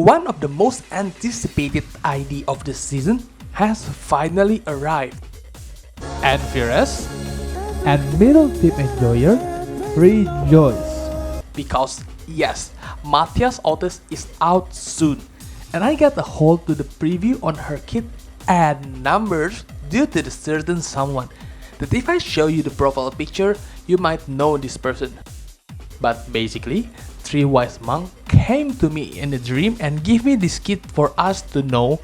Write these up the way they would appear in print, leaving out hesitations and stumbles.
One of the most anticipated ID of the season has finally arrived. Envirus and middle team enjoyer, rejoice. Because yes, Matthias Otis is out soon, and I got a hold to the preview on her kit and numbers due to the certain someone that if I show you the profile picture, you might know this person. But basically, three wise monks came to me in a dream and gave me this kit for us to know,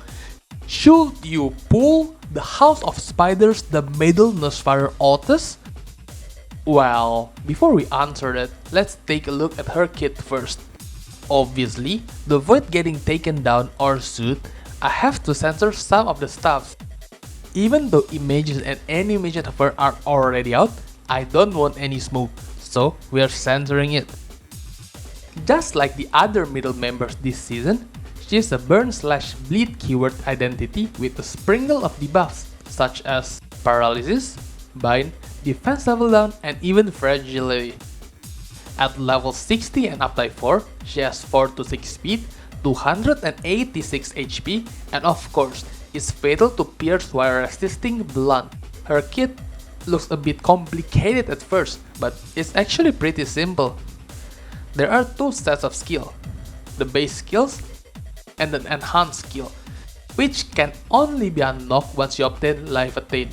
should you pull the House of Spiders the middle NURSEFATHER Outis? Well, before we answer that, let's take a look at her kit first. Obviously, to avoid getting taken down or sued, I have to censor some of the stuff. Even though images and animation of her are already out, I don't want any smoke, so we are censoring it. Just like the other middle members this season, she is a burn/bleed keyword identity with a sprinkle of debuffs such as paralysis, bind, defense level down, and even fragility. At level 60 and up type 4, she has 4 to 6 speed, 286 HP, and of course, is fatal to pierce while resisting blunt. Her kit looks a bit complicated at first, but it's actually pretty simple. There are two sets of skill, the base skills and an enhanced skill, which can only be unlocked once you obtain Life Attain.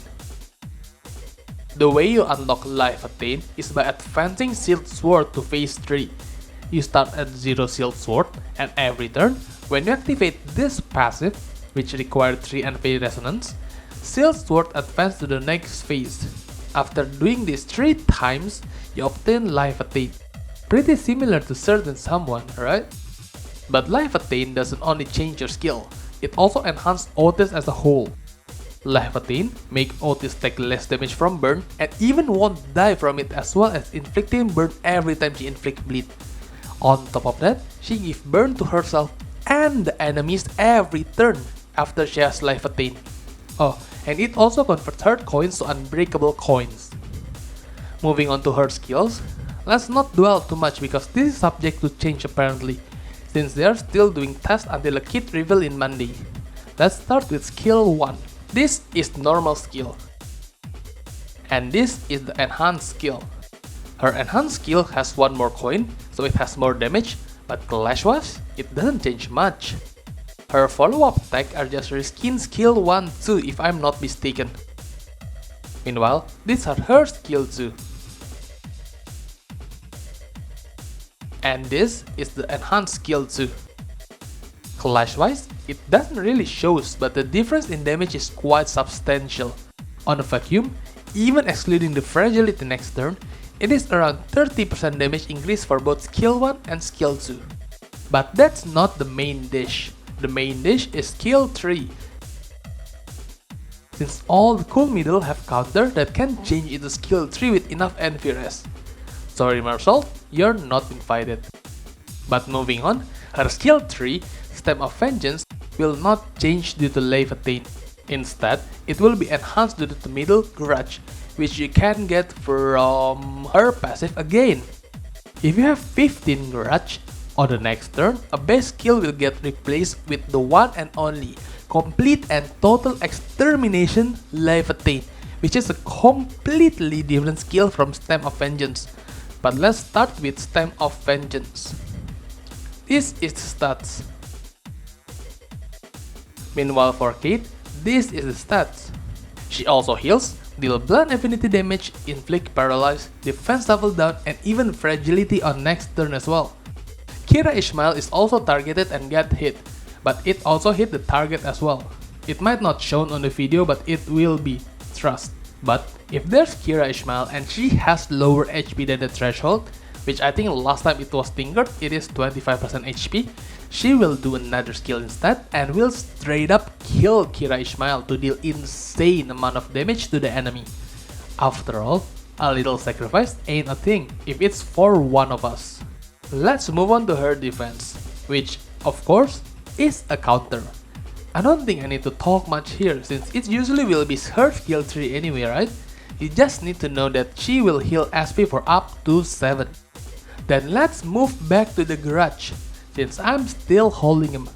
The way you unlock Life Attain is by advancing Sealed Sword to phase 3. You start at 0 Sealed Sword, and every turn, when you activate this passive, which requires 3 Envy Resonance, Sealed Sword advances to the next phase. After doing this 3 times, you obtain Life Attain. Pretty similar to certain someone, right? But Life Attain doesn't only change your skill, it also enhances Otis as a whole. Life Attain make Otis take less damage from burn and even won't die from it, as well as inflicting burn every time she inflicts bleed. On top of that, she gives burn to herself and the enemies every turn after she has Life Attain. Oh, and it also converts her coins to unbreakable coins. Moving on to her skills, let's not dwell too much because this is subject to change apparently, since they are still doing tests until a kit reveal in Monday. Let's start with skill 1. This is normal skill. And this is the enhanced skill. Her enhanced skill has 1 more coin, so it has more damage, but clash-wise, it doesn't change much. Her follow-up attack are just reskin skill 1 too, if I'm not mistaken. Meanwhile, these are her skill 2. And this is the enhanced skill 2. Clash-wise, it doesn't really shows, but the difference in damage is quite substantial. On a vacuum, even excluding the fragility next turn, it is around 30% damage increase for both skill 1 and skill 2. But that's not the main dish. The main dish is skill 3. Since all the cool middle have counter that can change into skill 3 with enough NVRS. Sorry Marshall, you're not invited. But moving on, her skill 3, Stem of Vengeance, will not change due to Life Attain. Instead, it will be enhanced due to the middle Grudge, which you can get from her passive again. If you have 15 Grudge, on the next turn, a base skill will get replaced with the one and only Complete and Total Extermination Life Attain, which is a completely different skill from Stem of Vengeance. But let's start with Stem of Vengeance. This is the stats. Meanwhile for Kate, this is the stats. She also heals, deal blunt affinity damage, inflict paralyze, defense level down, and even fragility on next turn as well. Kira Ishmael is also targeted and get hit, but it also hit the target as well. It might not shown on the video, but it will be, trust. But if there's Kira Ishmael and she has lower HP than the threshold, which I think last time it was tinkered, it is 25% HP, she will do another skill instead and will straight up kill Kira Ishmael to deal insane amount of damage to the enemy. After all, a little sacrifice ain't a thing if it's for one of us. Let's move on to her defense, which of course is a counter. I don't think I need to talk much here since it usually will be her skill 3 anyway, right? You just need to know that she will heal SP for up to 7. Then let's move back to the Grudge, since I'm still holding him.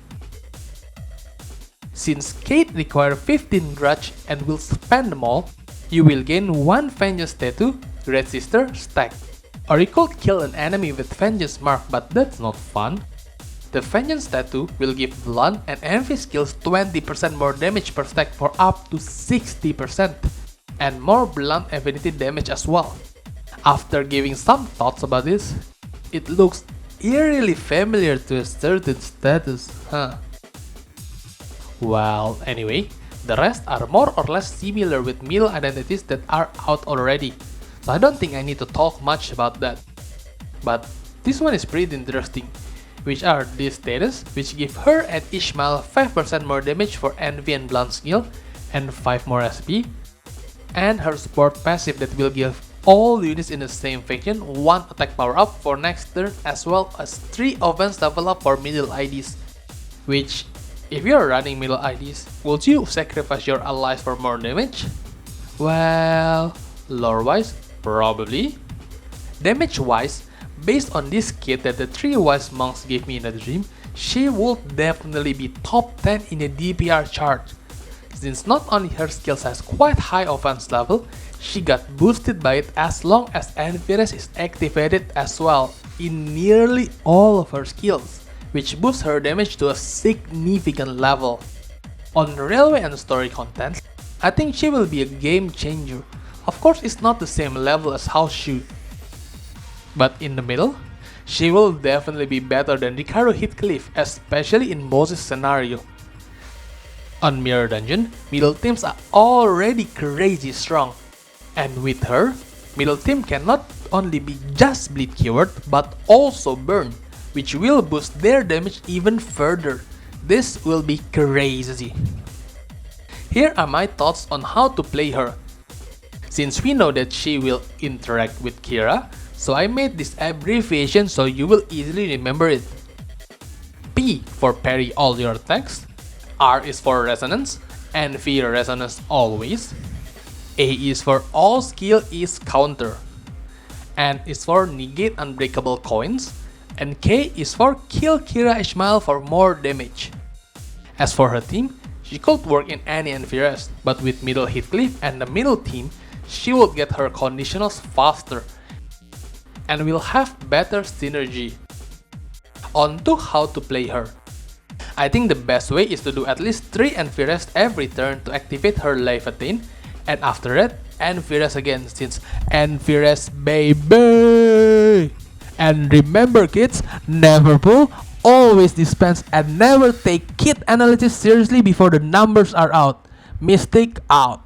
Since Kate requires 15 grudge and will spend them all, you will gain 1 vengeance tattoo, Great Sister stack. Or you could kill an enemy with vengeance mark, but that's not fun. The vengeance tattoo will give blunt and envy skills 20% more damage per stack for up to 60%, and more blunt affinity damage as well. After giving some thoughts about this, it looks eerily familiar to a certain status, huh? Well, anyway, the rest are more or less similar with middle identities that are out already, so I don't think I need to talk much about that. But this one is pretty interesting, which are these status, which give her and Ishmael 5% more damage for envy and blunt skill, and 5 more SP, and her support passive that will give all units in the same faction 1 attack power up for next turn, as well as 3 offense level up for middle IDs. Which, if you're running middle IDs, would you sacrifice your allies for more damage? Well, lore wise, probably. Damage wise, based on this kit that the 3 wise monks gave me in a dream, she would definitely be top 10 in the DPR chart. Since not only her skills has quite high offense level, she got boosted by it as long as Envirus is activated as well in nearly all of her skills, which boosts her damage to a significant level. On railway and story content, I think she will be a game changer. Of course, it's not the same level as House Shoe, but in the middle, she will definitely be better than Ricardo Heathcliff, especially in Moses' scenario. On Mirror Dungeon, middle teams are already crazy strong, and with her, middle team can not only be just bleed keyword but also burn, which will boost their damage even further. This will be crazy. Here are my thoughts on how to play her. Since we know that she will interact with Kira, so I made this abbreviation so you will easily remember it. P for parry all your attacks, R is for resonance, and V resonance always. A is for all skill is counter. N is for negate unbreakable coins, and K is for kill Kira Ishmael for more damage. As for her team, she could work in any Envirus, but with middle Heathcliff and the middle team, she would get her conditionals faster and will have better synergy. On to how to play her. I think the best way is to do at least 3 Envirus every turn to activate her Leviathan, and after that, Envirus again, since Envirus baby! And remember kids, never pull, always dispense, and never take kit analysis seriously before the numbers are out. Mystic out.